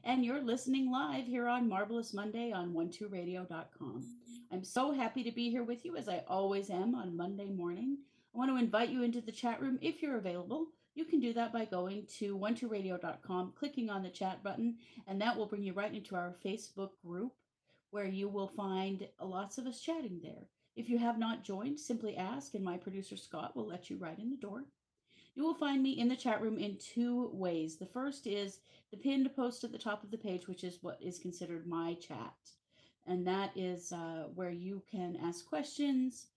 and you're listening live here on Marvelous Monday on 12radio.com. I'm so happy to be here with you as I always am on Monday morning. I want to invite you into the chat room if you're available. You can do that by going to 12radio.com, clicking on the chat button, and that will bring you right into our Facebook group where you will find lots of us chatting there. If you have not joined, simply ask, and my producer Scott will let you right in the door. You will find me in the chat room in two ways. The first is the pinned post at the top of the page, which is what is considered my chat. And that is where you can ask questions,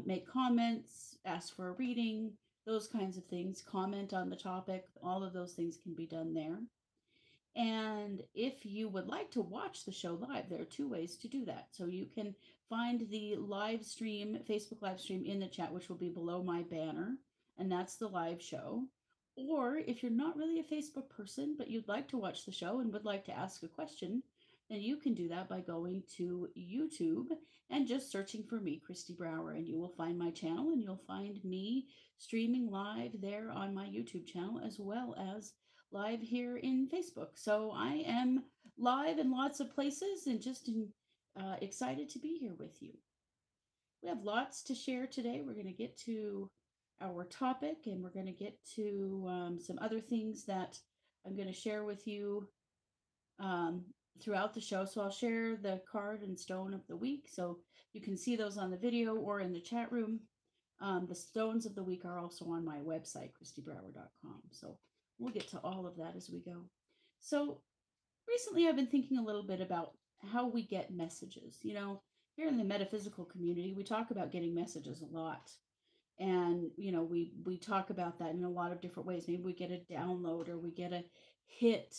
make comments, ask for a reading, those kinds of things, comment on the topic. All of those things can be done there. And if you would like to watch the show live, there are two ways to do that. So you can find the live stream, Facebook live stream in the chat, which will be below my banner, and that's the live show. Or if you're not really a Facebook person, but you'd like to watch the show and would like to ask a question, then you can do that by going to YouTube and just searching for me, Christy Brower, and you will find my channel and you'll find me streaming live there on my YouTube channel as well as live here in Facebook. So I am live in lots of places and just excited to be here with you. We have lots to share today. We're going to get to our topic and we're going to get to some other things that I'm going to share with you throughout the show. So I'll share the card and stone of the week so you can see those on the video or in the chat room. The stones of the week are also on my website, christybrower.com. So we'll get to all of that as we go. So recently I've been thinking a little bit about how we get messages. You know, here in the metaphysical community, we talk about getting messages a lot. And, you know, we talk about that in a lot of different ways. Maybe we get a download or we get a hit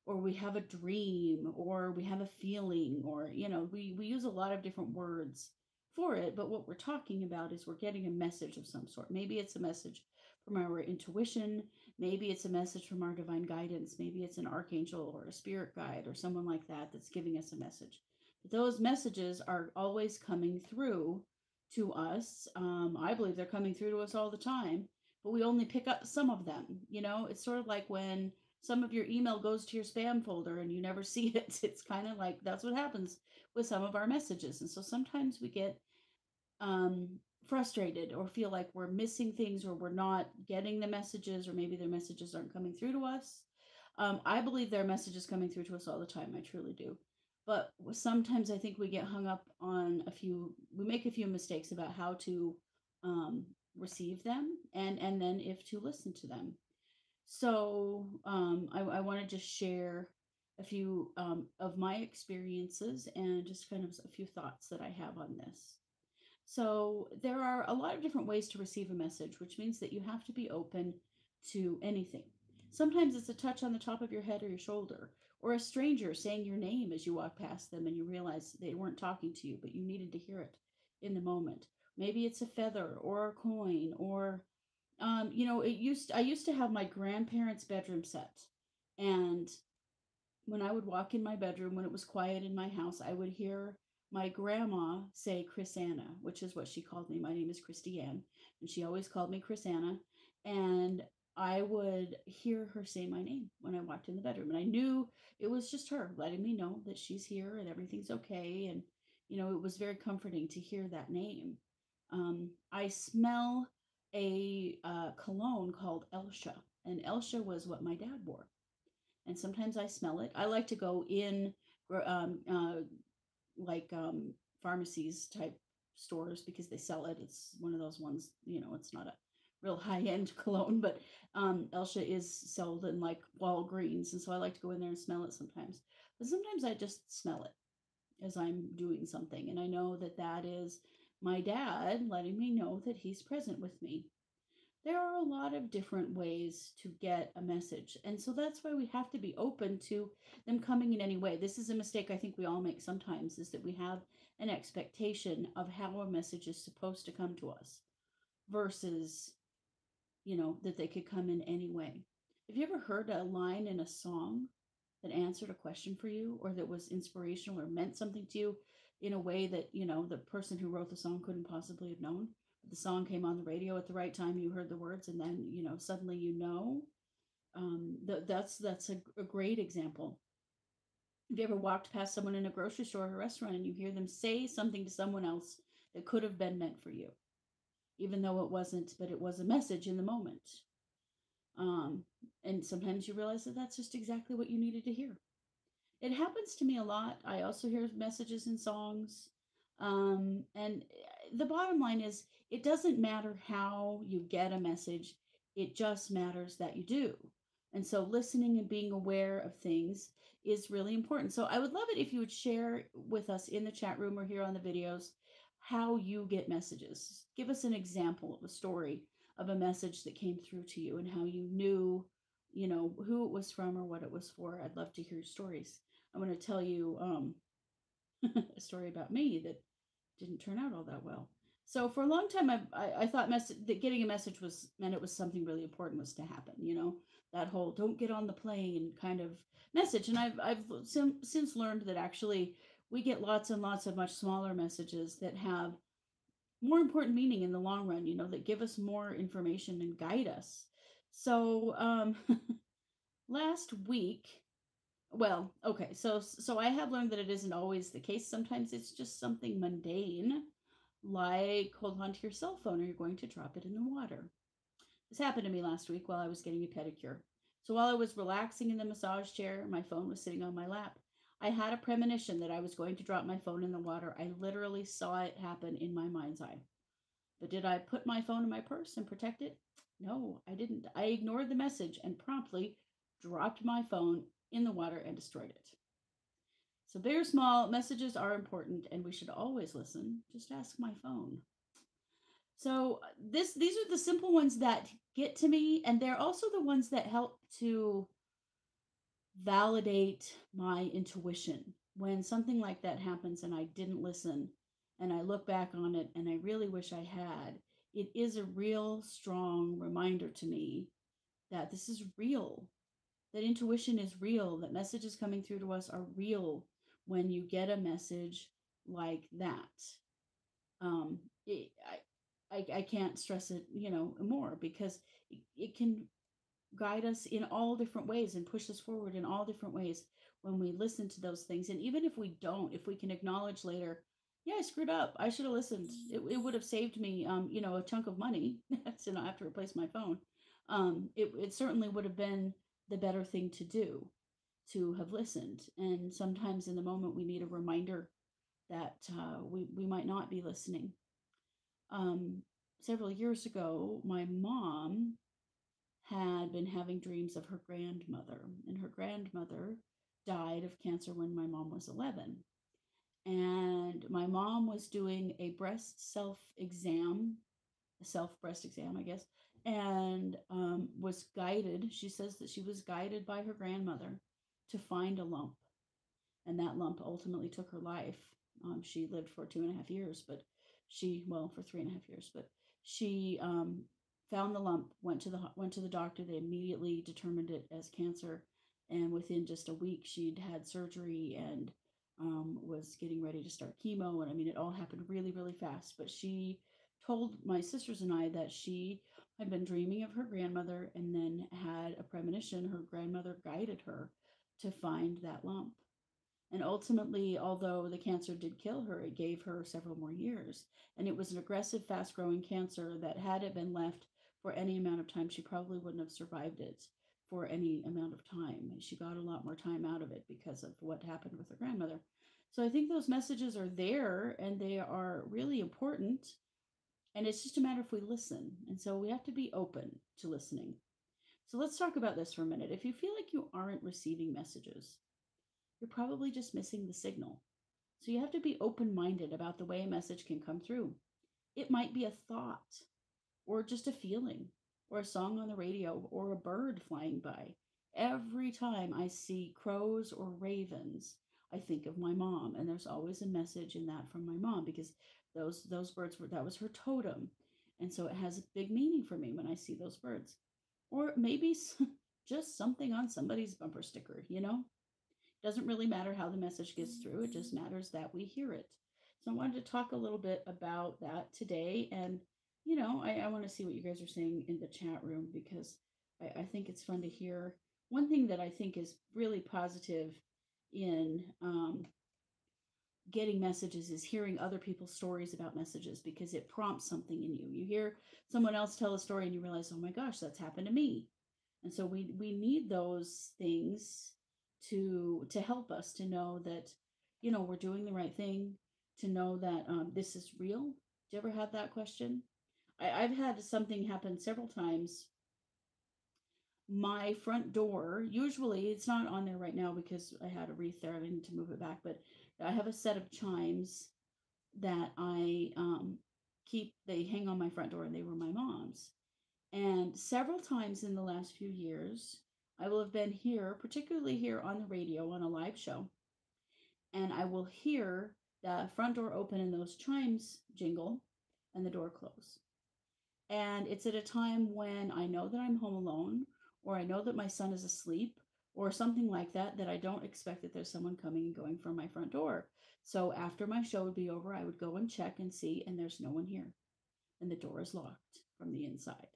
or we have a dream or we have a feeling or, you know, we use a lot of different words for it. But what we're talking about is we're getting a message of some sort. Maybe it's a message from our intuition. Maybe it's a message from our divine guidance. Maybe it's an archangel or a spirit guide or someone like that that's giving us a message. But those messages are always coming through to us. I believe they're coming through to us all the time, but we only pick up some of them. You know, it's sort of like when some of your email goes to your spam folder and you never see it. It's kind of like that's what happens with some of our messages. And so sometimes we get frustrated or feel like we're missing things or we're not getting the messages or maybe their messages aren't coming through to us. I believe there are messages coming through to us all the time. I truly do. But sometimes I think we get hung up on we make a few mistakes about how to receive them and then if to listen to them. So I want to just share a few of my experiences and just kind of a few thoughts that I have on this. So there are a lot of different ways to receive a message, which means that you have to be open to anything. Sometimes it's a touch on the top of your head or your shoulder, or a stranger saying your name as you walk past them and you realize they weren't talking to you, but you needed to hear it in the moment. Maybe it's a feather or a coin, or you know, I used to have my grandparents' bedroom set, and when I would walk in my bedroom when it was quiet in my house, I would hear my grandma say Chris Anna, which is what she called me. My name is Christy Ann, and she always called me Chris Anna. And I would hear her say my name when I walked in the bedroom. And I knew it was just her letting me know that she's here and everything's okay. And, you know, it was very comforting to hear that name. I smell a cologne called Elsha, and Elsha was what my dad wore. And sometimes I smell it. I like to go in pharmacies type stores because they sell it. It's one of those ones, you know, it's not a real high end cologne, but Elsha is sold in like Walgreens. And so I like to go in there and smell it sometimes. But sometimes I just smell it as I'm doing something. And I know that that is my dad letting me know that he's present with me. There are a lot of different ways to get a message. And so that's why we have to be open to them coming in any way. This is a mistake I think we all make sometimes, is that we have an expectation of how a message is supposed to come to us versus, you know, that they could come in any way. Have you ever heard a line in a song that answered a question for you or that was inspirational or meant something to you in a way that, you know, the person who wrote the song couldn't possibly have known? The song came on the radio at the right time, you heard the words, and then, you know, suddenly you know. That's a great example Have you ever walked past someone in a grocery store or a restaurant and you hear them say something to someone else that could have been meant for you, even though it wasn't, but it was a message in the moment? Um, and sometimes you realize that that's just exactly what you needed to hear. It happens to me a lot. I also hear messages in songs. And the bottom line is, it doesn't matter how you get a message, it just matters that you do. And so, listening and being aware of things is really important. So, I would love it if you would share with us in the chat room or here on the videos how you get messages. Give us an example of a story of a message that came through to you and how you knew, who it was from or what it was for. I'd love to hear stories. I'm going to tell you a story about me that didn't turn out all that well. So for a long time, I thought that getting a message was meant it was something really important was to happen. That whole "don't get on the plane" kind of message. And I've since learned that actually we get lots and lots of much smaller messages that have more important meaning in the long run. That give us more information and guide us. So last week, well, okay, so I have learned that it isn't always the case. Sometimes it's just something mundane, like hold on to your cell phone or you're going to drop it in the water. This happened to me last week while I was getting a pedicure. So while I was relaxing in the massage chair, my phone was sitting on my lap. I had a premonition that I was going to drop my phone in the water. I literally saw it happen in my mind's eye. But did I put my phone in my purse and protect it? No, I didn't. I ignored the message and promptly dropped my phone in the water and destroyed it. So big or small, messages are important and we should always listen. Just ask my phone. So these are the simple ones that get to me, and they're also the ones that help to validate my intuition. When something like that happens and I didn't listen and I look back on it and I really wish I had, it is a real strong reminder to me that this is real, that intuition is real, that messages coming through to us are real when you get a message like that. Um, it, I can't stress it, more because it can guide us in all different ways and push us forward in all different ways when we listen to those things. And even if we don't, if we can acknowledge later, yeah, I screwed up. I should have listened. It would have saved me, a chunk of money to not have to replace my phone. It certainly would have been the better thing to do to have listened. And sometimes in the moment, we need a reminder that we might not be listening. Um, Several years ago, my mom had been having dreams of her grandmother, and her grandmother died of cancer when my mom was 11. And my mom was doing a breast self exam, a self breast exam, I guess, and was guided. She says that she was guided by her grandmother to find a lump, and that lump ultimately took her life. She lived for 2.5 years, but for 3.5 years, but she found the lump, went to the doctor. They immediately determined it as cancer, and within just a week, she'd had surgery and was getting ready to start chemo. And I mean, it all happened really, really fast. But she told my sisters and I that she had been dreaming of her grandmother and then had a premonition. Her grandmother guided her to find that lump. And ultimately, although the cancer did kill her, it gave her several more years. And it was an aggressive, fast growing cancer that, had it been left for any amount of time, she probably wouldn't have survived it for any amount of time. She got a lot more time out of it because of what happened with her grandmother. So I think those messages are there and they are really important. And it's just a matter if we listen. And so we have to be open to listening. So let's talk about this for a minute. If you feel like you aren't receiving messages, you're probably just missing the signal. So you have to be open minded about the way a message can come through. It might be a thought, or just a feeling, or a song on the radio, or a bird flying by. Every time I see crows or ravens, I think of my mom, and there's always a message in that from my mom because those birds that was her totem, and so it has a big meaning for me when I see those birds, or maybe just something on somebody's bumper sticker. Doesn't really matter how the message gets through, it just matters that we hear it. So I wanted to talk a little bit about that today. And, I want to see what you guys are saying in the chat room because I think it's fun to hear. One thing that I think is really positive in getting messages is hearing other people's stories about messages, because it prompts something in you. You hear someone else tell a story and you realize, oh my gosh, that's happened to me. And so we need those things to help us to know that, we're doing the right thing, to know that this is real. Do you ever have that question? I've had something happen several times. My front door, usually it's not on there right now because I had a wreath there. I need to move it back, but I have a set of chimes that I keep. They hang on my front door, and they were my mom's. And several times in the last few years, I will have been here, particularly here on the radio on a live show, and I will hear the front door open and those chimes jingle and the door close. And it's at a time when I know that I'm home alone, or I know that my son is asleep, or something like that, that I don't expect that there's someone coming and going from my front door. So after my show would be over, I would go and check and see, and there's no one here. And the door is locked from the inside.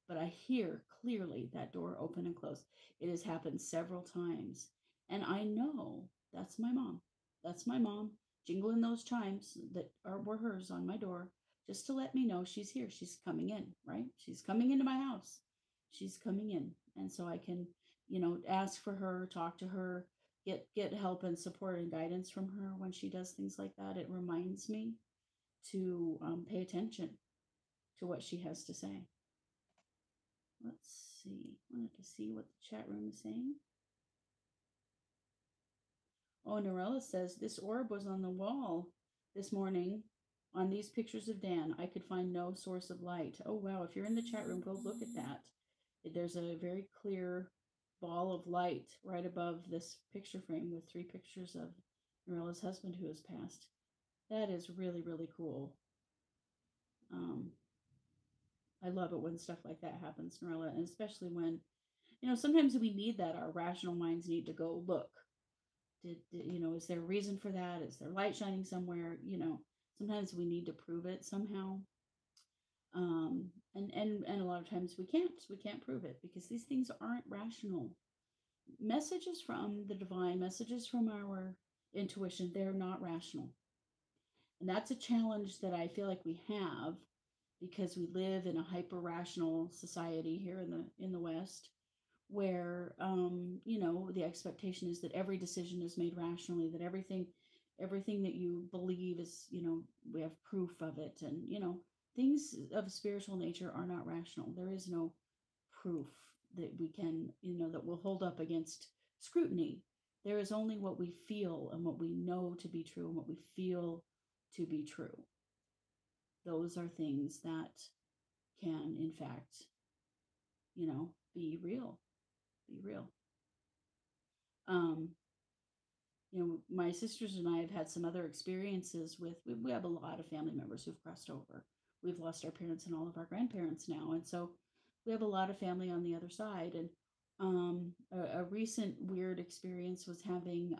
But I hear clearly that door open and close. It has happened several times. And I know that's my mom. That's my mom jingling those chimes that were hers on my door, just to let me know she's here. She's coming in, right? She's coming into my house. She's coming in. And so I can, ask for her, talk to her, get help and support and guidance from her when she does things like that. It reminds me to pay attention to what she has to say. Let's see. Wanted to see what the chat room is saying. Oh, Norella says this orb was on the wall this morning on these pictures of Dan. I could find no source of light. Oh, wow. If you're in the chat room, go look at that. There's a very clear ball of light right above this picture frame with 3 pictures of Norella's husband who has passed. That is really, really cool. I love it when stuff like that happens, Norella, and especially when, sometimes we need that. Our rational minds need to go look. Is there a reason for that? Is there light shining somewhere? Sometimes we need to prove it somehow. And a lot of times we can't prove it because these things aren't rational. Messages from the divine, messages from our intuition, they're not rational. And that's a challenge that I feel like we have because we live in a hyper rational society here in the West, where the expectation is that every decision is made rationally, that everything that you believe is, we have proof of it, and things of spiritual nature are not rational. There is no proof that we can, that will hold up against scrutiny. There is only what we feel and what we know to be true and what we feel to be true. Those are things that can, in fact, be real. Be real. Um, my sisters and I have had some other experiences with, we have a lot of family members who've crossed over. We've lost our parents and all of our grandparents now. And so we have a lot of family on the other side. And a recent weird experience was having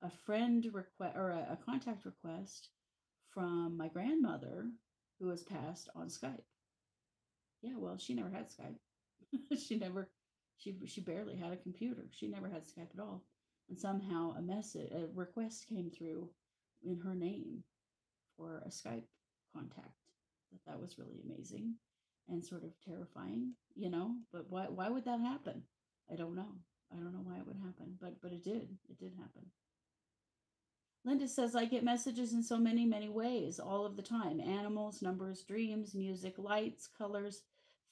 a friend request or a contact request from my grandmother who has passed on Skype. Yeah, well, she never had Skype. she barely had a computer. She never had Skype at all. And somehow a request came through in her name for a Skype contact. That was really amazing and sort of terrifying, but why would that happen? I don't know. I don't know why it would happen, but it did. It did happen. Linda says, I get messages in so many, many ways all of the time. Animals, numbers, dreams, music, lights, colors,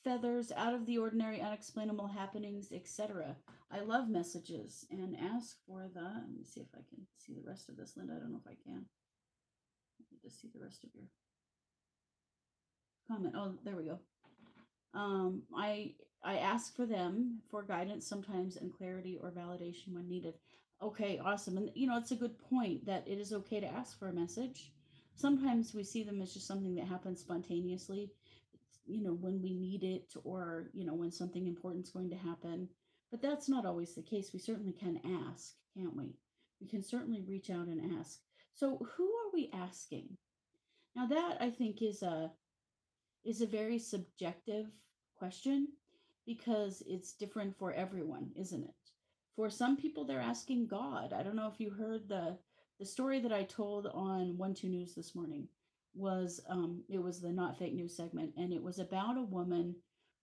feathers, out of the ordinary, unexplainable happenings, etc. I love messages and ask for the, let me see if I can see the rest of this, Linda. I don't know if I can. Let me just see the rest of your comment. Oh, there we go. I ask for them for guidance sometimes and clarity or validation when needed. Okay, awesome. And it's a good point that it is okay to ask for a message. Sometimes we see them as just something that happens spontaneously, when we need it, or when something important is going to happen. But that's not always the case. We certainly can ask, can't we? We can certainly reach out and ask. So who are we asking? Now that I think is a very subjective question because it's different for everyone, isn't it? For some people, they're asking God. I don't know if you heard the story that I told on One Two News this morning. Was it was the Not Fake News segment, and it was about a woman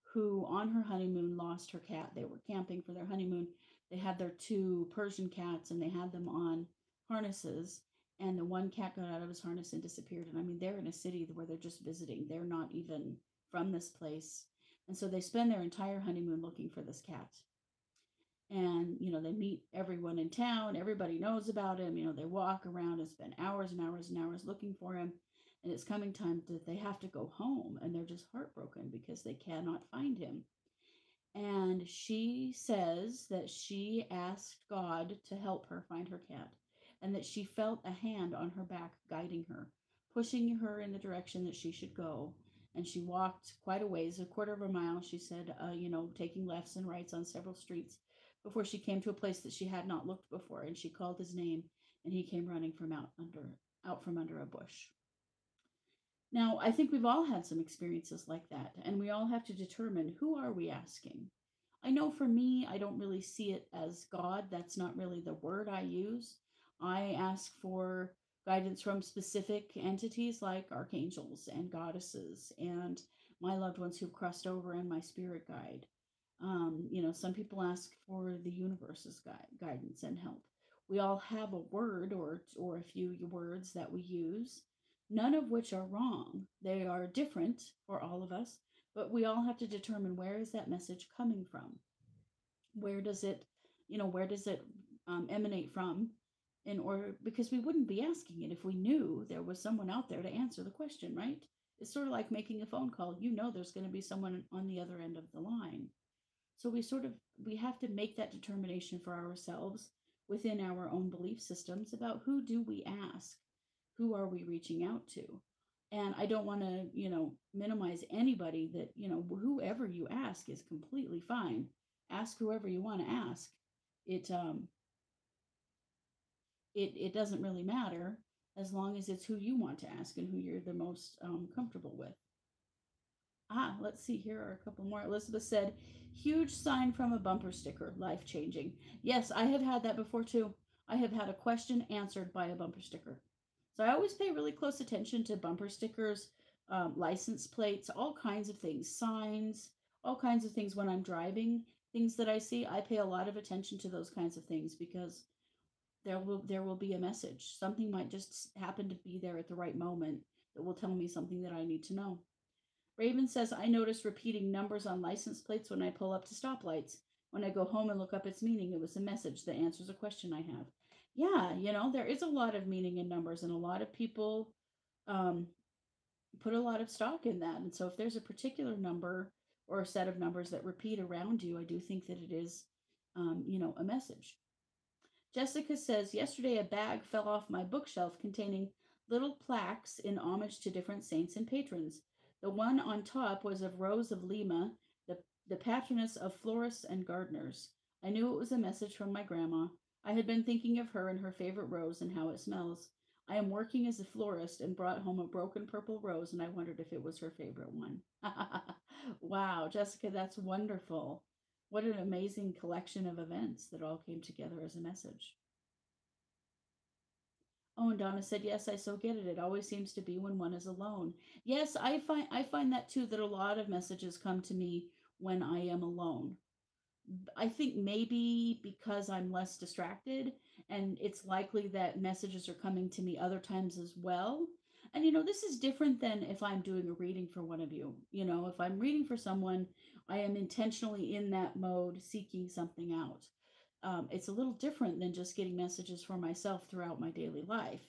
who on her honeymoon lost her cat. They were camping for their honeymoon. They had their two Persian cats, and they had them on harnesses. And the one cat got out of his harness and disappeared. And I mean, they're in a city where they're just visiting. They're not even from this place. And so they spend their entire honeymoon looking for this cat. And they meet everyone in town, everybody knows about him. They walk around and spend hours and hours and hours looking for him, and it's coming time that they have to go home, and they're just heartbroken because they cannot find him. And she says that she asked God to help her find her cat, and that she felt a hand on her back guiding her, pushing her in the direction that she should go. And she walked quite a ways, a quarter of a mile, she said, taking lefts and rights on several streets before she came to a place that she had not looked before. And she called his name, and he came running from out from under a bush. Now, I think we've all had some experiences like that, and we all have to determine, who are we asking? I know for me, I don't really see it as God. That's not really the word I use. I ask for guidance from specific entities like archangels and goddesses and my loved ones who've crossed over, and my spirit guide. Some people ask for the universe's guidance and help. We all have a word or a few words that we use, none of which are wrong. They are different for all of us, but we all have to determine, where is that message coming from? Where does it, emanate from? In order, because we wouldn't be asking it if we knew there was someone out there to answer the question, right? It's sort of like making a phone call. There's going to be someone on the other end of the line. So we have to make that determination for ourselves within our own belief systems about, who do we ask? Who are we reaching out to? And I don't want to, minimize anybody. That, whoever you ask is completely fine. Ask whoever you want to ask. It it doesn't really matter, as long as it's who you want to ask and who you're the most comfortable with. Let's see. Here are a couple more. Elizabeth said, huge sign from a bumper sticker, life changing. Yes, I have had that before too. I have had a question answered by a bumper sticker. So I always pay really close attention to bumper stickers, license plates, all kinds of things, signs, all kinds of things when I'm driving, things that I see. I pay a lot of attention to those kinds of things, because there will be a message. Something might just happen to be there at the right moment that will tell me something that I need to know. Raven says, I notice repeating numbers on license plates when I pull up to stoplights. When I go home and look up its meaning, it was a message that answers a question I have. Yeah, there is a lot of meaning in numbers, and a lot of people um, put a lot of stock in that. And so if there's a particular number or a set of numbers that repeat around you, I do think that it is, a message. Jessica says, yesterday a bag fell off my bookshelf containing little plaques in homage to different saints and patrons. The one on top was of Rose of Lima, the patroness of florists and gardeners. I knew it was a message from my grandma. I had been thinking of her and her favorite rose and how it smells. I am working as a florist and brought home a broken purple rose, and I wondered if it was her favorite one. Wow, Jessica, that's wonderful. What an amazing collection of events that all came together as a message. Oh, and Donna said, yes, I so get it. It always seems to be when one is alone. Yes, I find that too, that a lot of messages come to me when I am alone. I think maybe because I'm less distracted, and it's likely that messages are coming to me other times as well. And this is different than if I'm doing a reading for one of you. If I'm reading for someone, I am intentionally in that mode seeking something out. It's a little different than just getting messages for myself throughout my daily life.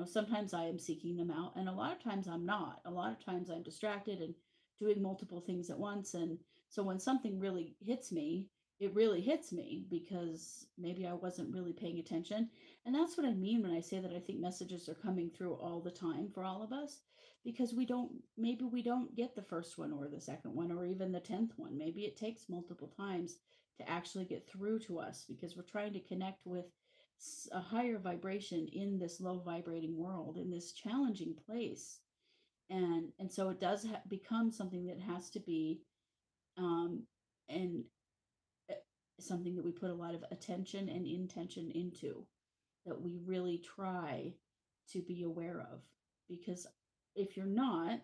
Sometimes I am seeking them out, and a lot of times I'm not. A lot of times I'm distracted and doing multiple things at once. And so when something really hits me, it really hits me because maybe I wasn't really paying attention. And that's what I mean when I say that I think messages are coming through all the time for all of us, because maybe we don't get the first one or the second one or even the 10th one. Maybe it takes multiple times to actually get through to us, because we're trying to connect with a higher vibration in this low vibrating world, in this challenging place. And so it does become something that has to be, um and something that we put a lot of attention and intention into, that we really try to be aware of. Because if you're not,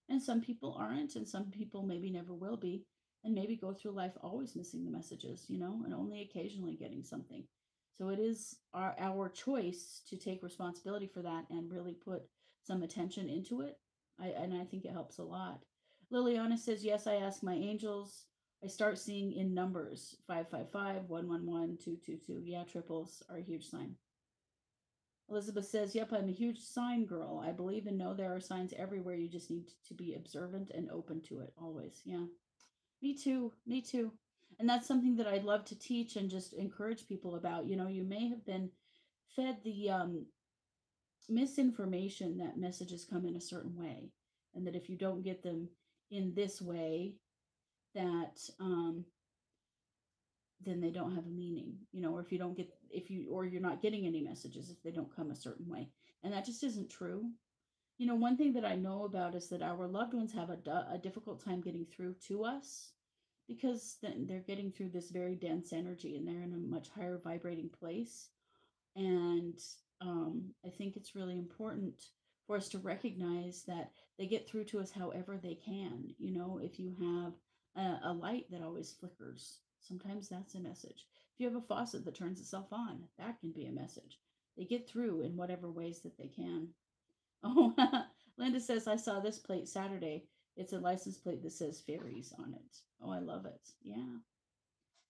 and some people aren't, and some people maybe never will be, and maybe go through life always missing the messages, and only occasionally getting something. So it is our choice to take responsibility for that and really put some attention into it. And I think it helps a lot. Liliana says, yes, I ask my angels. I start seeing in numbers 555, 111, 222. Yeah, triples are a huge sign. Elizabeth says, yep, I'm a huge sign girl. I believe and know there are signs everywhere. You just need to be observant and open to it always. Yeah. Me too. Me too. And that's something that I'd love to teach and just encourage people about. You may have been fed the misinformation that messages come in a certain way, and that if you don't get them in this way, that then they don't have a meaning, or if you don't get if you or you're not getting any messages if they don't come a certain way, and that just isn't true. One thing that I know about is that our loved ones have a difficult time getting through to us, because then they're getting through this very dense energy and they're in a much higher vibrating place. And I think it's really important for us to recognize that they get through to us however they can. If you have a light that always flickers, sometimes that's a message. If you have a faucet that turns itself on, that can be a message. They get through in whatever ways that they can. Oh, Linda says, I saw this plate Saturday. It's a license plate that says fairies on it. Oh, I love it. Yeah.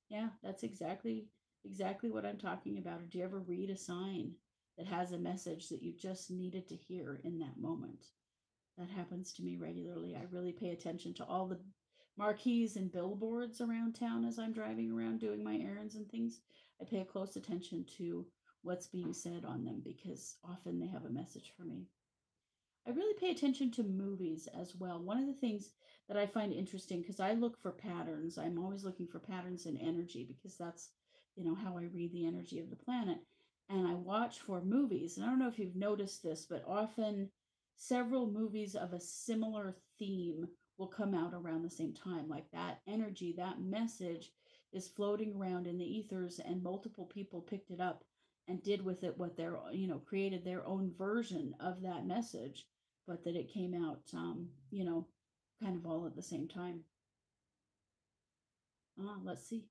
Yeah, that's exactly what I'm talking about. Or do you ever read a sign that has a message that you just needed to hear in that moment? That happens to me regularly. I really pay attention to all the marquees and billboards around town as I'm driving around doing my errands and things. I pay close attention to what's being said on them, because often they have a message for me. I really pay attention to movies as well. One of the things that I find interesting, because I look for patterns, I'm always looking for patterns in energy, because that's, how I read the energy of the planet. And I watch for movies. And I don't know if you've noticed this, but often several movies of a similar theme will come out around the same time. Like that energy, that message is floating around in the ethers, and multiple people picked it up and did with it what they're, created their own version of that message, but that it came out, kind of all at the same time. Let's see.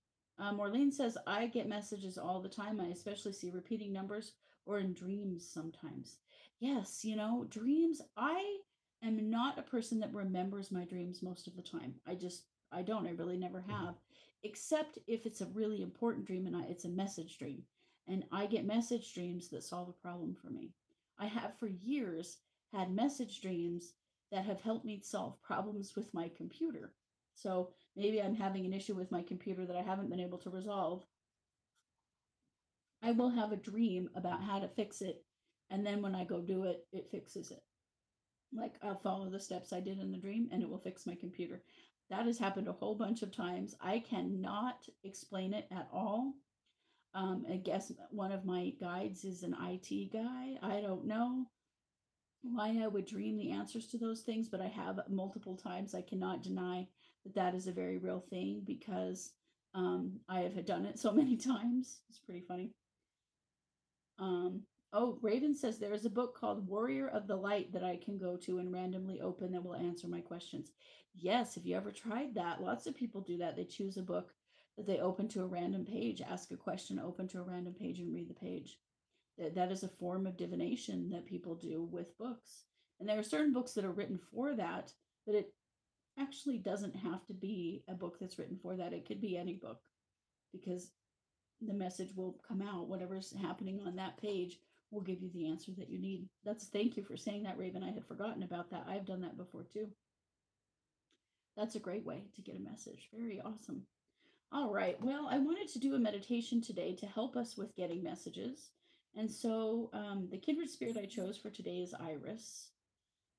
Maureen says, I get messages all the time. I especially see repeating numbers or in dreams sometimes. Yes, dreams. I am not a person that remembers my dreams most of the time. I don't. I really never have, except if it's a really important dream and it's a message dream. And I get message dreams that solve a problem for me. I have for years had message dreams that have helped me solve problems with my computer. So maybe I'm having an issue with my computer that I haven't been able to resolve. I will have a dream about how to fix it. And then when I go do it, it fixes it. Like I'll follow the steps I did in the dream and it will fix my computer. That has happened a whole bunch of times. I cannot explain it at all. I guess one of my guides is an IT guy. I don't know why I would dream the answers to those things, but I have multiple times. I cannot deny that that is a very real thing, because I have done it so many times. It's pretty funny. Oh, Raven says there is a book called Warrior of the Light that I can go to and randomly open that will answer my questions. Yes, have you ever tried that? Lots of people do that. They choose a book that they open to a random page, ask a question, open to a random page, and read the page. That is a form of divination that people do with books. And there are certain books that are written for that, but it actually doesn't have to be a book that's written for that. It could be any book, because the message will come out. Whatever's happening on that page will give you the answer that you need. Thank you for saying that, Raven. I had forgotten about that. I've done that before too. That's a great way to get a message. Very awesome. All right. Well, I wanted to do a meditation today to help us with getting messages. And so the kindred spirit I chose for today is Iris,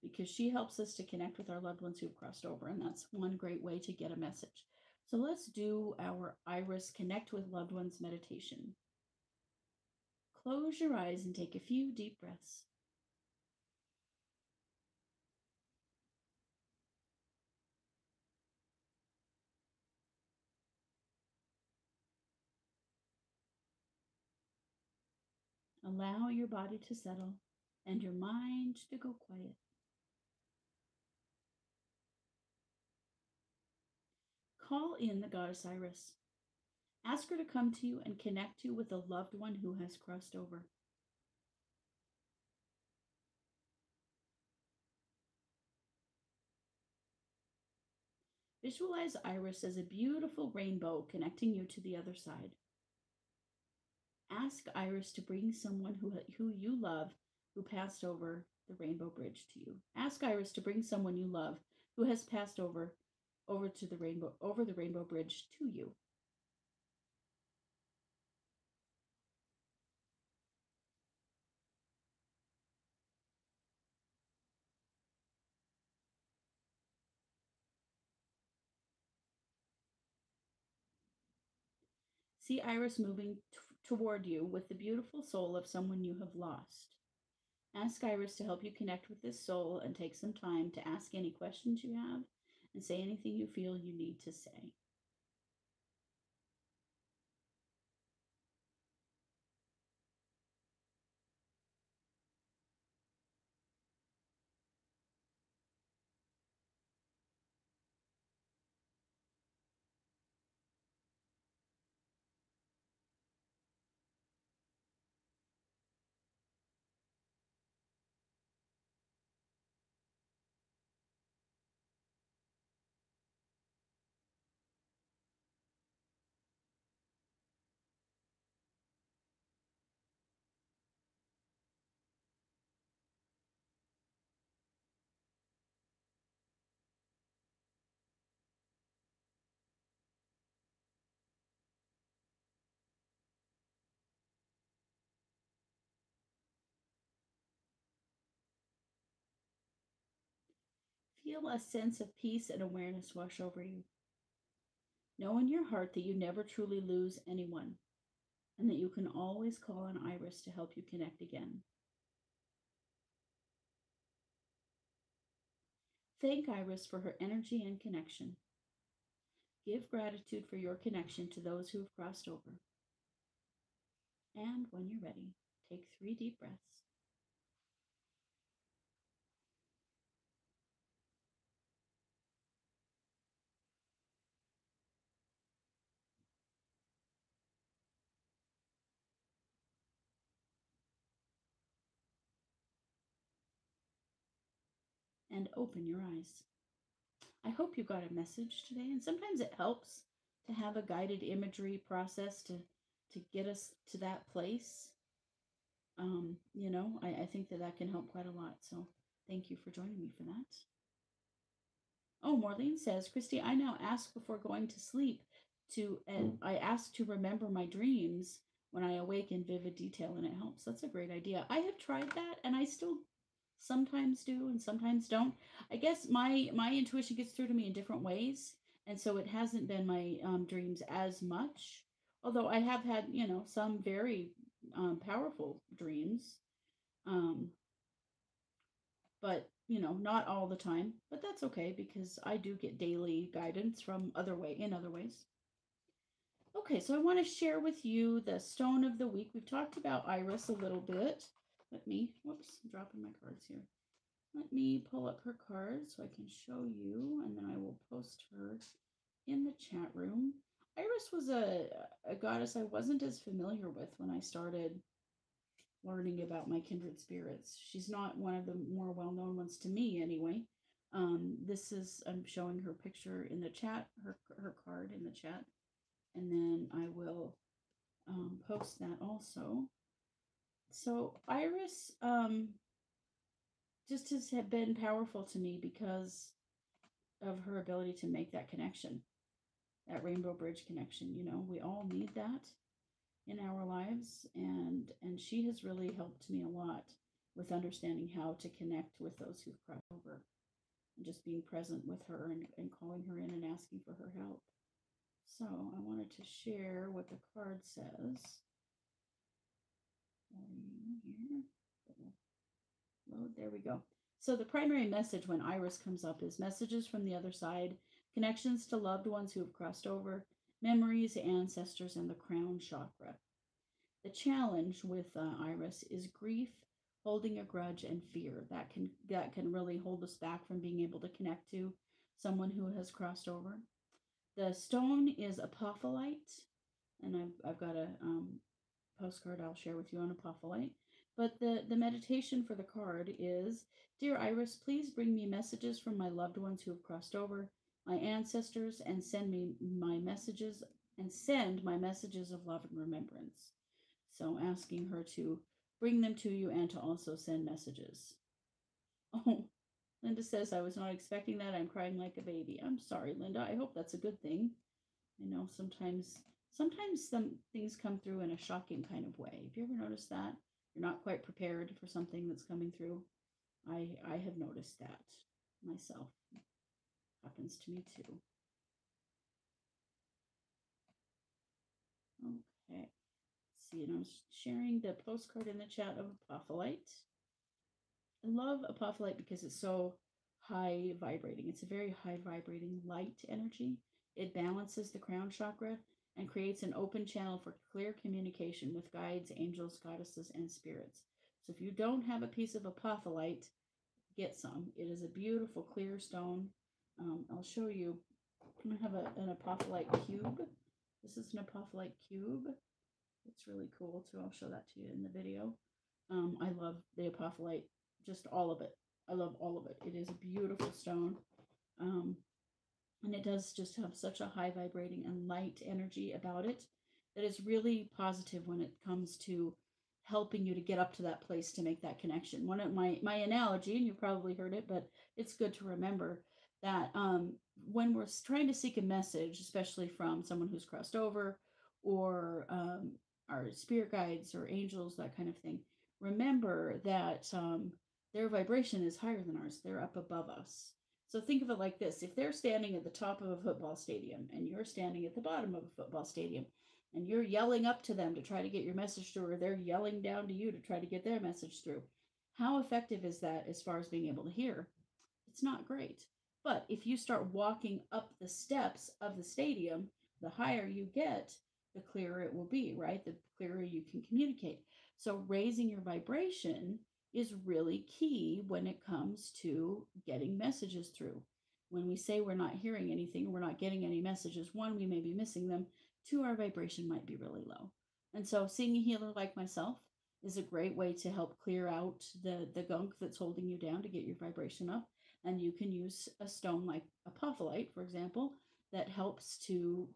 because she helps us to connect with our loved ones who've crossed over. And that's one great way to get a message. So let's do our Iris Connect with Loved Ones meditation. Close your eyes and take a few deep breaths. Allow your body to settle and your mind to go quiet. Call in the goddess Iris. Ask her to come to you and connect you with a loved one who has crossed over. Visualize Iris as a beautiful rainbow connecting you to the other side. Ask Iris to bring someone who you love who passed over the rainbow bridge to you. Ask Iris to bring someone you love who has passed over to the rainbow bridge to you. See Iris moving toward you with the beautiful soul of someone you have lost. Ask Iris to help you connect with this soul and take some time to ask any questions you have and say anything you feel you need to say. Feel a sense of peace and awareness wash over you. Know in your heart that you never truly lose anyone and that you can always call on Iris to help you connect again. Thank Iris for her energy and connection. Give gratitude for your connection to those who have crossed over. And when you're ready, take 3 deep breaths. And open your eyes. I hope you got a message today, and sometimes it helps to have a guided imagery process to get us to that place. I think that can help quite a lot. So thank you for joining me for that. Oh, Maureen says, Christy, I now ask before going to sleep and I ask to remember my dreams when I awake in vivid detail, and it helps. That's a great idea. I have tried that, and I still sometimes do and sometimes don't. I guess my intuition gets through to me in different ways, and so it hasn't been my dreams as much. Although I have had some very powerful dreams, um, but not all the time. But that's okay because I do get daily guidance from in other ways. Okay, so I want to share with you the stone of the week. We've talked about Iris a little bit. Whoops, I'm dropping my cards here. Let me pull up her cards so I can show you, and then I will post her in the chat room. Iris was a goddess I wasn't as familiar with when I started learning about my kindred spirits. She's not one of the more well-known ones to me anyway. I'm showing her picture in the chat, her card in the chat, and then I will post that also. So Iris just has been powerful to me because of her ability to make that connection, that rainbow bridge connection. We all need that in our lives, and she has really helped me a lot with understanding how to connect with those who've crossed over, and just being present with her and calling her in and asking for her help. So I wanted to share what the card says for you here. Load, there we go. So the primary message when Iris comes up is messages from the other side, connections to loved ones who have crossed over, memories, ancestors, and the crown chakra. The challenge with Iris is grief, holding a grudge, and fear. That can really hold us back from being able to connect to someone who has crossed over. The stone is apophyllite, and I've got a postcard I'll share with you on apophyllite. But the meditation for the card is: Dear Iris, please bring me messages from my loved ones who have crossed over, my ancestors, and send my messages of love and remembrance. So asking her to bring them to you and to also send messages. Oh, Linda says, I was not expecting that. I'm crying like a baby. I'm sorry, Linda. I hope that's a good thing. I know sometimes some things come through in a shocking kind of way. Have you ever noticed that? You're not quite prepared for something that's coming through. I have noticed that myself. Happens to me too. Okay. Let's see, and I'm sharing the postcard in the chat of apophyllite. I love apophyllite because it's so high vibrating. It's a very high vibrating light energy. It balances the crown chakra and creates an open channel for clear communication with guides, angels, goddesses, and spirits. So if you don't have a piece of apophyllite, get some. It is a beautiful clear stone. I'll show you. I have an apophyllite cube. This is an apophyllite cube. It's really cool too. I'll show that to you in the video. I love the apophyllite, just all of it. I love all of it. It is a beautiful stone. Um, and it does just have such a high vibrating and light energy about it that is really positive when it comes to helping you to get up to that place to make that connection. One of my analogy, and you've probably heard it, but it's good to remember that when we're trying to seek a message, especially from someone who's crossed over or our spirit guides or angels, that kind of thing, remember that their vibration is higher than ours. They're up above us. So think of it like this: if they're standing at the top of a football stadium and you're standing at the bottom of a football stadium and you're yelling up to them to try to get your message through, or they're yelling down to you to try to get their message through, how effective is that as far as being able to hear? It's not great. But if you start walking up the steps of the stadium, the higher you get, the clearer it will be, right? The clearer you can communicate. So raising your vibration is really key when it comes to getting messages through. When we say we're not hearing anything, we're not getting any messages, one, we may be missing them. Two, our vibration might be really low. And so seeing a healer like myself is a great way to help clear out the gunk that's holding you down to get your vibration up. And you can use a stone like apophyllite, for example, that helps to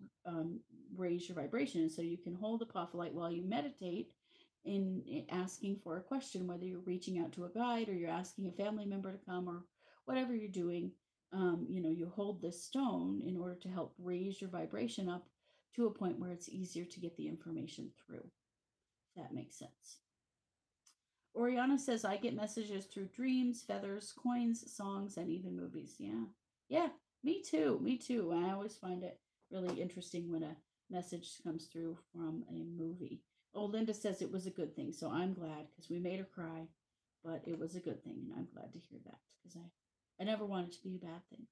raise your vibration. And so you can hold apophyllite while you meditate in asking for a question, whether you're reaching out to a guide or you're asking a family member to come or whatever you're doing. You hold this stone in order to help raise your vibration up to a point where it's easier to get the information through. If that makes sense. Oriana says, I get messages through dreams, feathers, coins, songs, and even movies. Yeah. Yeah, me too. Me too. I always find it really interesting when a message comes through from a movie. Oh, Linda says it was a good thing. So I'm glad because we made her cry, but it was a good thing. And I'm glad to hear that because I never want it to be a bad thing.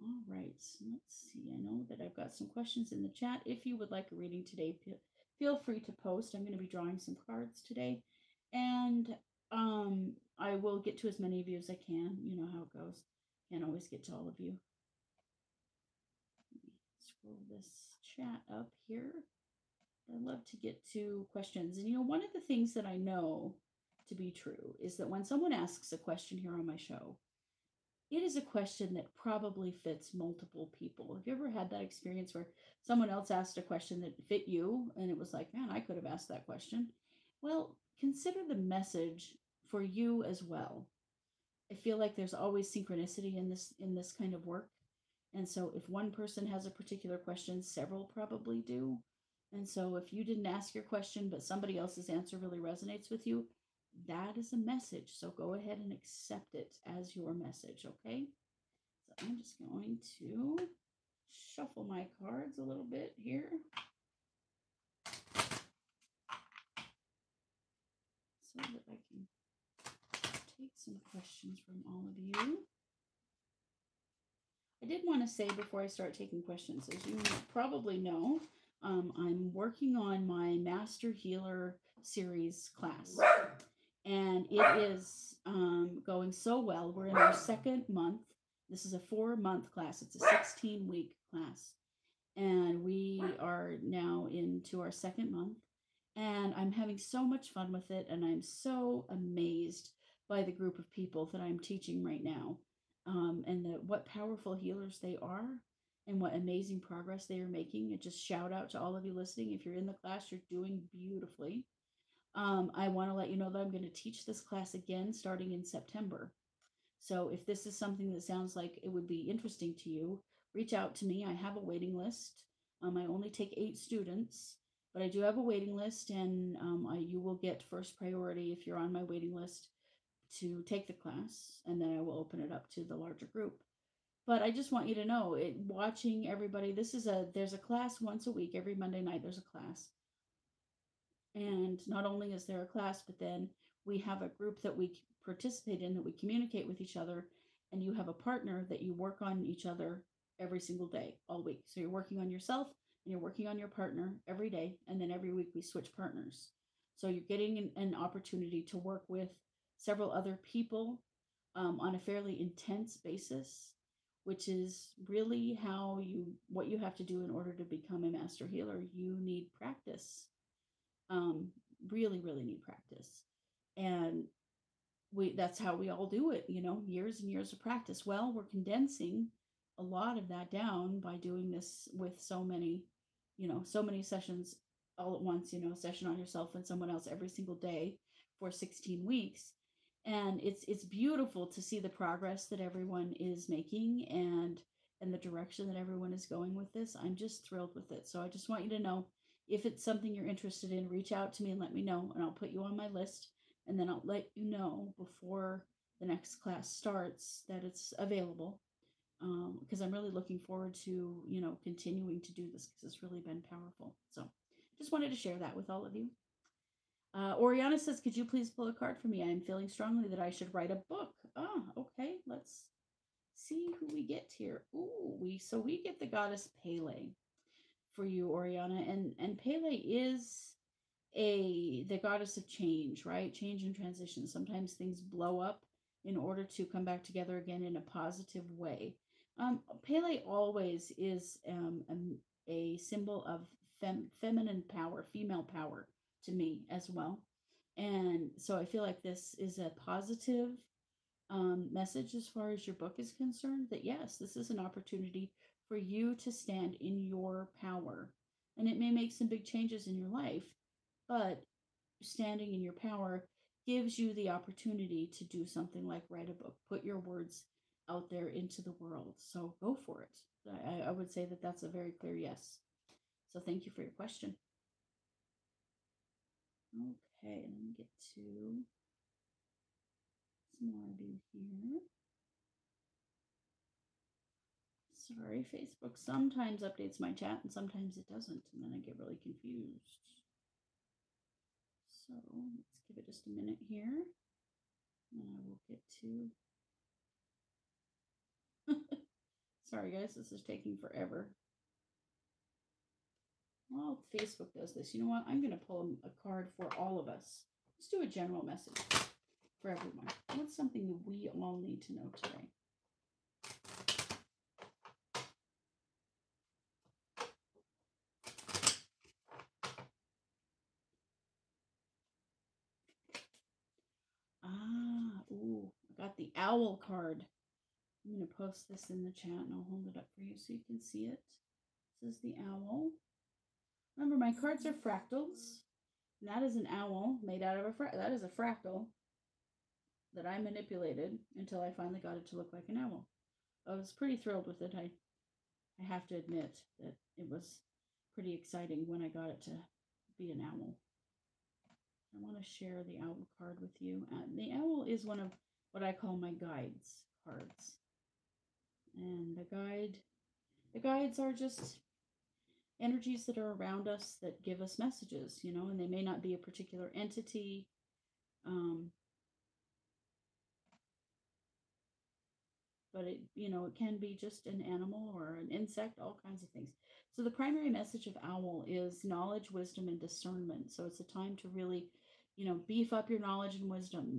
All right. So let's see. I know that I've got some questions in the chat. If you would like a reading today, feel free to post. I'm going to be drawing some cards today. And I will get to as many of you as I can. You know how it goes. Can't always get to all of you. Let me scroll this chat up here. I love to get to questions. And one of the things that I know to be true is that when someone asks a question here on my show, it is a question that probably fits multiple people. Have you ever had that experience where someone else asked a question that fit you and it was like, man, I could have asked that question? Well, consider the message for you as well. I feel like there's always synchronicity in this kind of work. And so if one person has a particular question, several probably do. And so if you didn't ask your question, but somebody else's answer really resonates with you, that is a message. So go ahead and accept it as your message, okay? So I'm just going to shuffle my cards a little bit here. So that I can take some questions from all of you. I did want to say before I start taking questions, as you probably know, I'm working on my Master Healer series class, and it is going so well. We're in our second month. This is a 4-month class, it's a 16-week class, and we are now into our second month. And I'm having so much fun with it, and I'm so amazed by the group of people that I'm teaching right now, and what powerful healers they are, and what amazing progress they are making. And just shout out to all of you listening. If you're in the class, you're doing beautifully. I want to let you know that I'm going to teach this class again starting in September. So if this is something that sounds like it would be interesting to you, reach out to me. I have a waiting list. I only take 8 students, but I do have a waiting list, and you will get first priority if you're on my waiting list to take the class, and then I will open it up to the larger group. But I just want you to know, watching everybody, there's a class once a week. Every Monday night there's a class. And not only is there a class, but then we have a group that we participate in, that we communicate with each other, and you have a partner that you work on each other every single day, all week. So you're working on yourself and you're working on your partner every day, and then every week we switch partners. So you're getting an opportunity to work with several other people on a fairly intense basis, which is really what you have to do in order to become a master healer. You need practice, um, really, really need practice. And that's how we all do it, years and years of practice. Well, we're condensing a lot of that down by doing this with so many sessions all at once, session on yourself and someone else every single day for 16 weeks. And it's beautiful to see the progress that everyone is making, and the direction that everyone is going with this. I'm just thrilled with it. So I just want you to know, if it's something you're interested in, reach out to me and let me know, and I'll put you on my list, and then I'll let you know before the next class starts that it's available, because I'm really looking forward to continuing to do this, because it's really been powerful. So just wanted to share that with all of you. Oriana says, could you please pull a card for me? I am feeling strongly that I should write a book. Okay, let's see who we get here. Ooh, we get the goddess Pele for you, Oriana, and Pele is the goddess of change, right? Change and transition. Sometimes things blow up in order to come back together again in a positive way. Pele always is a symbol of feminine power, female power to me as well. And so I feel like this is a positive message as far as your book is concerned, that yes, this is an opportunity for you to stand in your power. And it may make some big changes in your life, but standing in your power gives you the opportunity to do something like write a book, put your words out there into the world. So go for it. I would say that that's a very clear yes. So thank you for your question. Okay, let me get to some more I do here. Sorry, Facebook sometimes updates my chat and sometimes it doesn't, and then I get really confused. So let's give it just a minute here, and I will get to. Sorry, guys, this is taking forever. Well, Facebook does this. You know what? I'm going to pull a card for all of us. Let's do a general message for everyone. What's something that we all need to know today? Ooh, I got the owl card. I'm going to post this in the chat and I'll hold it up for you so you can see it. This is the owl. Remember, my cards are fractals. And that is an owl made out of that is a fractal that I manipulated until I finally got it to look like an owl. I was pretty thrilled with it. I have to admit that it was pretty exciting when I got it to be an owl. I want to share the owl card with you. The owl is one of what I call my guides cards. And the guides are just energies that are around us that give us messages, and they may not be a particular entity. but it can be just an animal or an insect, all kinds of things. So the primary message of owl is knowledge, wisdom, and discernment. So it's a time to really, beef up your knowledge and wisdom,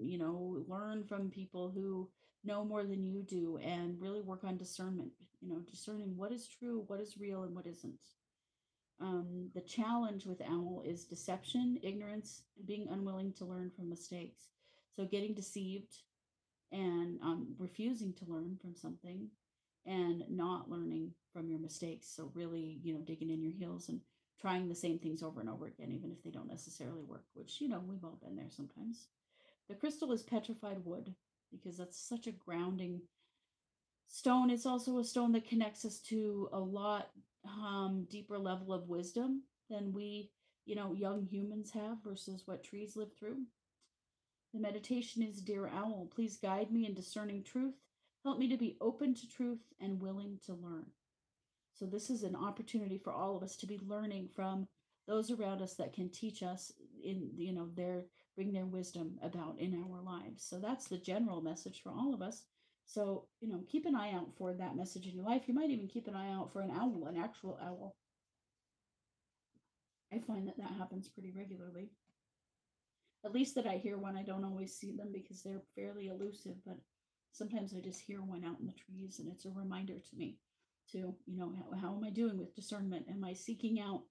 learn from people who know more than you do and really work on discernment, discerning what is true, what is real, and what isn't. The challenge with owl is deception, ignorance, and being unwilling to learn from mistakes. So getting deceived and refusing to learn from something and not learning from your mistakes. So really, digging in your heels and trying the same things over and over again, even if they don't necessarily work, which, we've all been there sometimes. The crystal is petrified wood because that's such a grounding stone. It's also a stone that connects us to a lot deeper level of wisdom than we, young humans have versus what trees live through. The meditation is, Dear Owl, please guide me in discerning truth. Help me to be open to truth and willing to learn. So this is an opportunity for all of us to be learning from those around us that can teach us in, bring their wisdom about in our lives. So that's the general message for all of us. So, keep an eye out for that message in your life. You might even keep an eye out for an owl, an actual owl. I find that happens pretty regularly. At least that I hear one. I don't always see them because they're fairly elusive, but sometimes I just hear one out in the trees, and it's a reminder to me to, how am I doing with discernment? Am I seeking out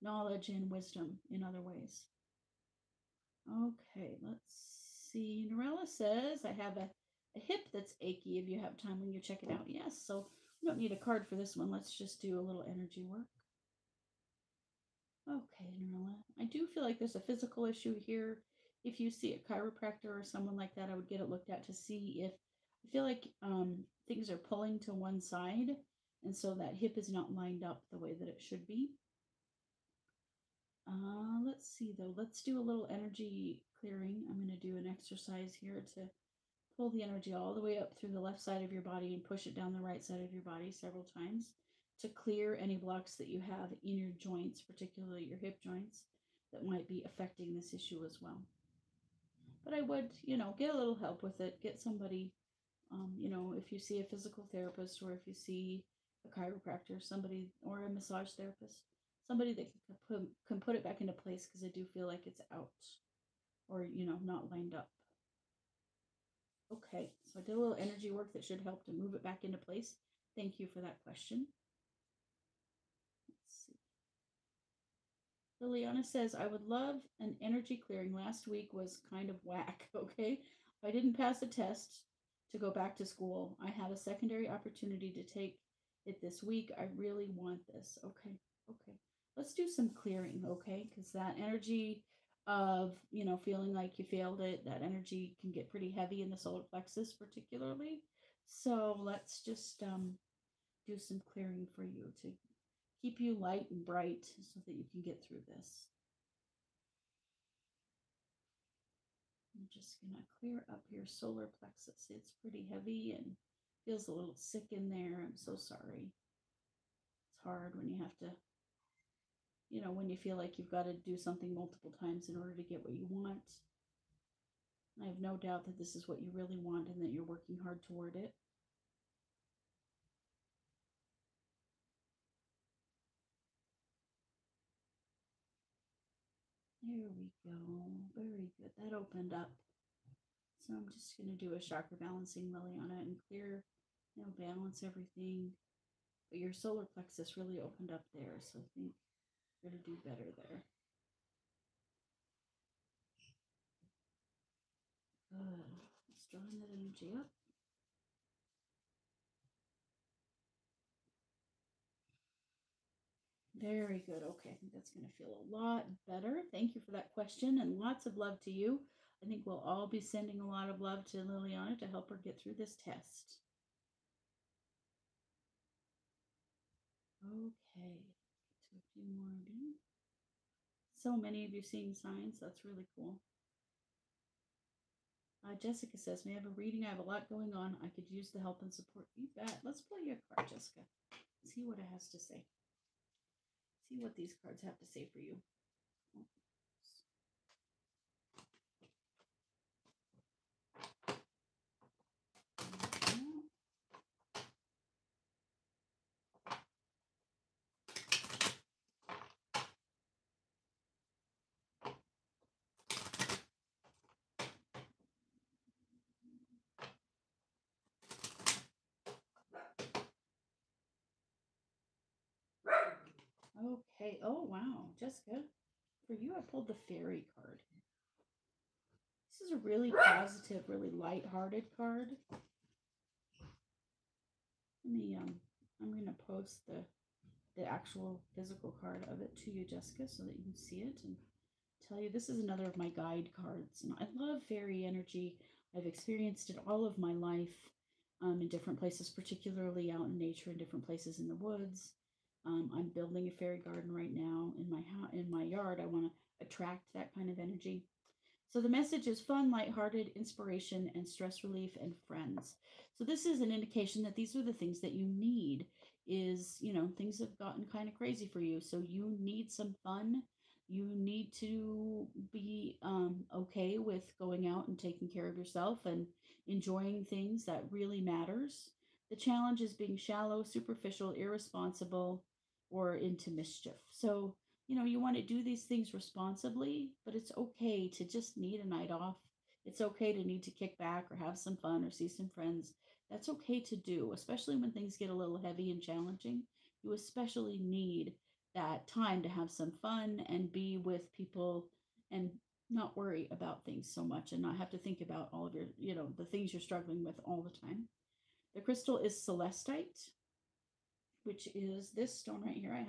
knowledge and wisdom in other ways? Okay, let's see. Norella says, I have a hip that's achy if you have time when you check it out. Yes, so we don't need a card for this one. Let's just do a little energy work. Okay, Norella. I do feel like there's a physical issue here. If you see a chiropractor or someone like that, I would get it looked at to see if I feel like things are pulling to one side, and so that hip is not lined up the way that it should be. Let's see though. Let's do a little energy clearing. I'm going to do an exercise here to pull the energy all the way up through the left side of your body and push it down the right side of your body several times to clear any blocks that you have in your joints, particularly your hip joints, that might be affecting this issue as well. But I would, get a little help with it. Get somebody, if you see a physical therapist or if you see a chiropractor, somebody, or a massage therapist, somebody that can put it back into place because I do feel like it's out or, not lined up. Okay, so I did a little energy work that should help to move it back into place. Thank you for that question. Let's see. Liliana says, I would love an energy clearing. Last week was kind of whack, okay? I didn't pass a test to go back to school. I had a secondary opportunity to take it this week. I really want this. Okay, okay. Let's do some clearing, okay? Because that energy of, feeling like you failed it, that energy can get pretty heavy in the solar plexus, particularly. So let's just do some clearing for you to keep you light and bright so that you can get through this. I'm just going to clear up your solar plexus. It's pretty heavy and feels a little sick in there. I'm so sorry. It's hard when you have to, when you feel like you've got to do something multiple times in order to get what you want. I have no doubt that this is what you really want and that you're working hard toward it. There we go. Very good. That opened up. So I'm just going to do a chakra balancing, Liliana, and clear, balance everything. But your solar plexus really opened up there, so I think you're going to do better there. Good. Just drawing that energy up. Very good. Okay, I think that's going to feel a lot better. Thank you for that question and lots of love to you. I think we'll all be sending a lot of love to Liliana to help her get through this test. Okay, get to a few more again. So many of you seeing signs. That's really cool. Jessica says, may I have a reading? I have a lot going on. I could use the help and support. You bet. Let's pull you a card, Jessica. See what it has to say. See what these cards have to say for you. Okay. Oh, wow. Jessica, for you, I pulled the fairy card. This is a really positive, really light-hearted card. Let me, I'm going to post the actual physical card of it to you, Jessica, so that you can see it and tell you this is another of my guide cards. And I love fairy energy. I've experienced it all of my life in different places, particularly out in nature, in different places in the woods. I'm building a fairy garden right now in my yard. I want to attract that kind of energy. So the message is fun, lighthearted, inspiration, and stress relief, and friends. So this is an indication that these are the things that you need. Is, things have gotten kind of crazy for you, so you need some fun. You need to be okay with going out and taking care of yourself and enjoying things that really matters. The challenge is being shallow, superficial, irresponsible, or into mischief. So you want to do these things responsibly, but it's okay to just need a night off. It's okay to need to kick back or have some fun or see some friends. That's okay to do, especially when things get a little heavy and challenging. You especially need that time to have some fun and be with people and not worry about things so much and not have to think about all of your, the things you're struggling with all the time. The crystal is celestite, which is this stone right here. I'm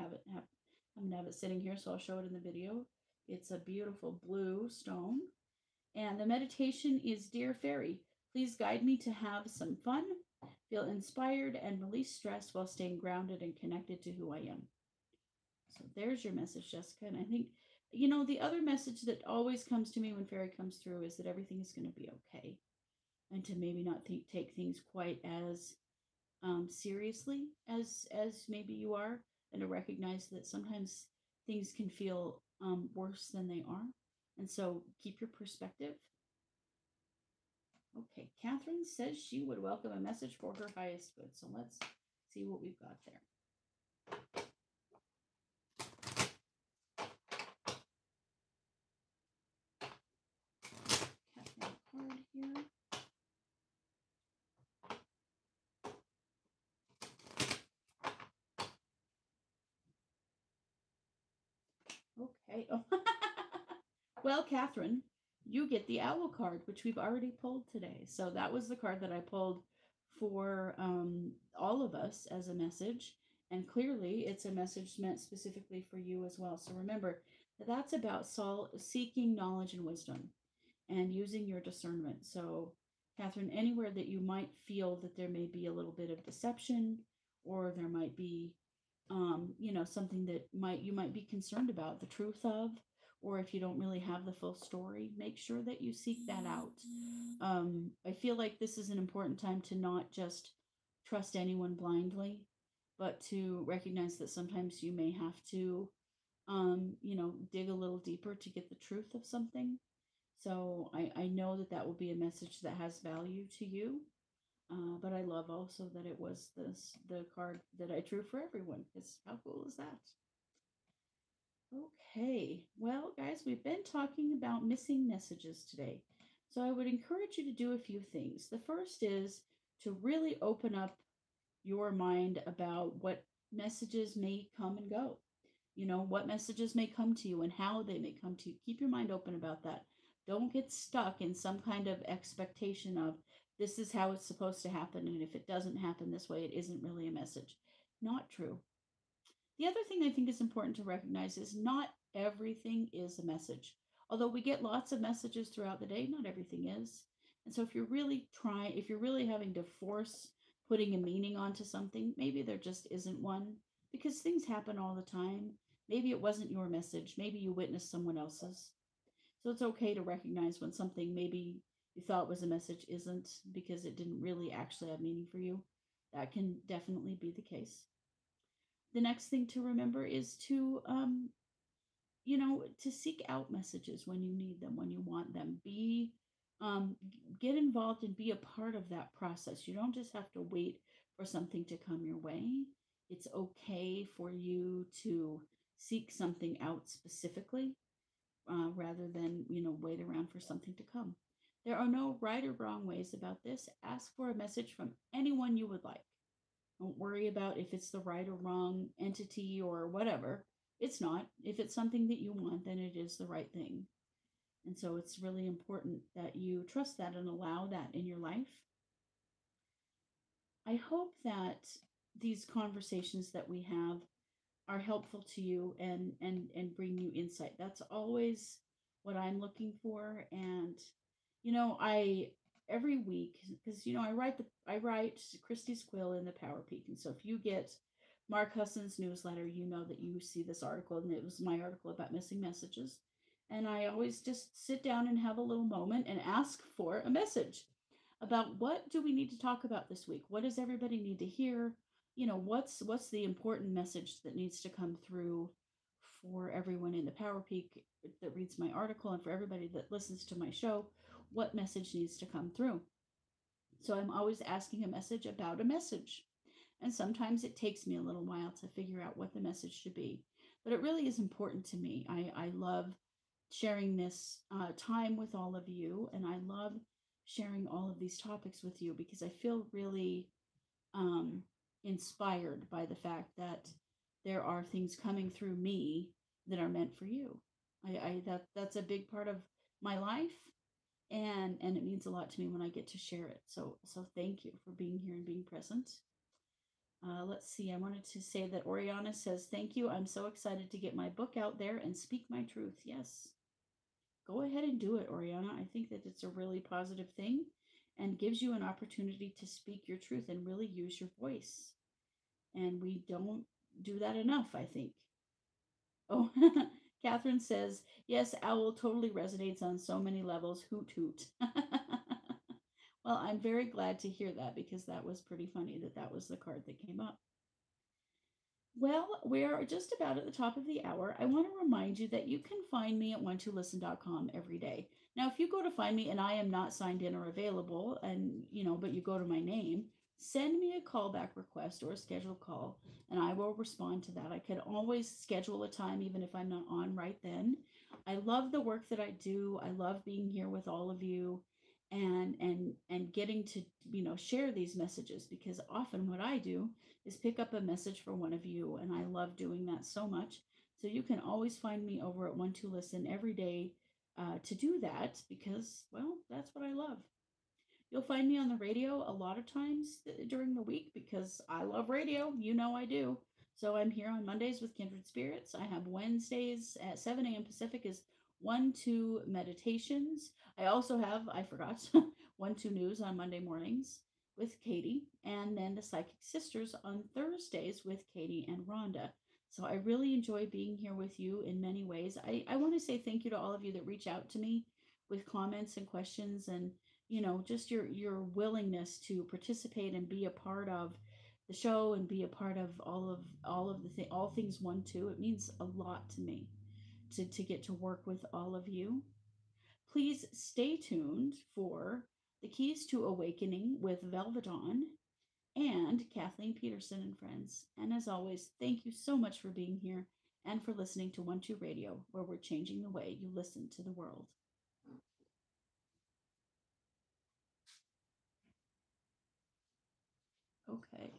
gonna have it sitting here, so I'll show it in the video. It's a beautiful blue stone. And the meditation is, Dear Fairy, please guide me to have some fun, feel inspired, and release stress while staying grounded and connected to who I am. So there's your message, Jessica. And I think, the other message that always comes to me when Fairy comes through is that everything is going to be okay. And to maybe not take things quite as seriously as maybe you are, and to recognize that sometimes things can feel worse than they are, and so keep your perspective. Okay, Catherine says she would welcome a message for her highest good, so let's see what we've got there. Catherine card here. Okay. Well, Catherine, you get the owl card, which we've already pulled today. So that was the card that I pulled for all of us as a message. And clearly, it's a message meant specifically for you as well. So remember that that's about seeking knowledge and wisdom and using your discernment. So, Catherine, anywhere that you might feel that there may be a little bit of deception, or there might be something that you might be concerned about the truth of, or if you don't really have the full story, make sure that you seek that out. I feel like this is an important time to not just trust anyone blindly, but to recognize that sometimes you may have to dig a little deeper to get the truth of something. So I know that that will be a message that has value to you. But I love also that it was the card that I drew for everyone, because how cool is that? Okay, well, guys, we've been talking about missing messages today. So I would encourage you to do a few things. The first is to really open up your mind about what messages may come and go. What messages may come to you and how they may come to you. Keep your mind open about that. Don't get stuck in some kind of expectation of this is how it's supposed to happen. And if it doesn't happen this way, it isn't really a message. Not true. The other thing I think is important to recognize is not everything is a message. Although we get lots of messages throughout the day, not everything is. And so if you're really having to force putting a meaning onto something, maybe there just isn't one, because things happen all the time. Maybe it wasn't your message. Maybe you witnessed someone else's. So it's okay to recognize when something maybe you thought was a message isn't, because it didn't really actually have meaning for you. That can definitely be the case. The next thing to remember is to seek out messages when you need them, when you want them. Get involved and be a part of that process. You don't just have to wait for something to come your way. It's okay for you to seek something out specifically, rather than, wait around for something to come. There are no right or wrong ways about this. Ask for a message from anyone you would like. Don't worry about if it's the right or wrong entity or whatever. It's not. If it's something that you want, then it is the right thing. And so it's really important that you trust that and allow that in your life. I hope that these conversations that we have are helpful to you and bring you insight. That's always what I'm looking for. And I every week, because I write Christie's Quill in the Power Peak. And so if you get Mark Husson's newsletter, you know that you see this article, and it was my article about missing messages. And I always just sit down and have a little moment and ask for a message about what do we need to talk about this week? What does everybody need to hear? What's the important message that needs to come through for everyone in the Power Peak that reads my article, and for everybody that listens to my show? What message needs to come through? So I'm always asking a message about a message. And sometimes it takes me a little while to figure out what the message should be. But it really is important to me. I love sharing this time with all of you, and I love sharing all of these topics with you because I feel really um, inspired by the fact that there are things coming through me that are meant for you. That's a big part of my life, and it means a lot to me when I get to share it. So thank you for being here and being present. Let's see. I wanted to say that Oriana says thank you. I'm so excited to get my book out there and speak my truth. Yes, go ahead and do it, Oriana. I think that it's a really positive thing and gives you an opportunity to speak your truth and really use your voice. And we don't do that enough, I think. Oh, Catherine says, yes, Owl totally resonates on so many levels. Hoot hoot. Well, I'm very glad to hear that because that was pretty funny that was the card that came up. Well, we're just about at the top of the hour. I want to remind you that you can find me at one2listen.com every day. Now, if you go to find me and I am not signed in or available, and but you go to my name, send me a callback request or a scheduled call, and I will respond to that. I can always schedule a time even if I'm not on right then. I love the work that I do. I love being here with all of you and getting to share these messages, because often what I do is pick up a message for one of you, and I love doing that so much. So you can always find me over at One2Listen every day to do that, because, well, that's what I love. You'll find me on the radio a lot of times during the week because I love radio. I do. So I'm here on Mondays with Kindred Spirits. I have Wednesdays at 7 a.m. Pacific is 1-2 Meditations. I also have, I forgot, 1-2 News on Monday mornings with Katie, and then the Psychic Sisters on Thursdays with Katie and Rhonda. So I really enjoy being here with you in many ways. I want to say thank you to all of you that reach out to me with comments and questions, and just your willingness to participate and be a part of the show and be a part of all things 1-2. It means a lot to me to get to work with all of you. Please stay tuned for the Keys to Awakening with Velvedon and Kathleen Peterson and friends. And as always, thank you so much for being here and for listening to 1-2 Radio, where we're changing the way you listen to the world. Okay.